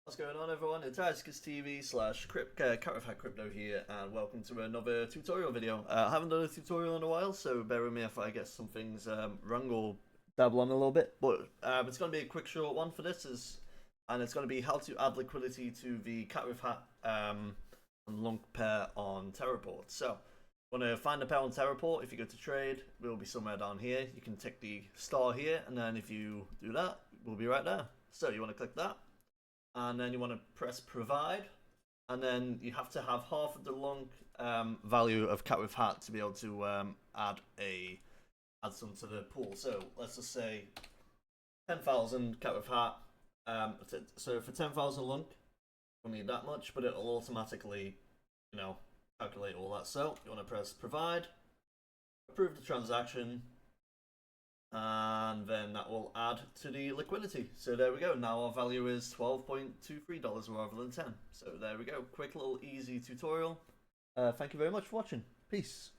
What's going on, everyone? It's TV slash CatWifHat Crypto here, and welcome to another tutorial video. I haven't done a tutorial in a while, so bear with me if I get some things wrong or dabble on a little bit. But it's going to be a quick, short one for this, and it's going to be how to add liquidity to the CatWifHat lunk pair on Terraport. So, want to find the pair on Terraport. If you go to trade, we'll be somewhere down here. You can tick the star here, and then if you do that, we'll be right there. So you want to click that. And then you want to press provide, and then you have to have half of the long value of CatWifHat to be able to add some to the pool. So let's just say 10,000 CatWifHat. So for 10,000 lunk, we'll need that much, but it'll automatically, calculate all that. So you want to press provide, approve the transaction, and then that will add to the liquidity. So there we go. Now our value is $12.23 rather than 10. So there we go. Quick little easy tutorial. Thank you very much for watching. Peace.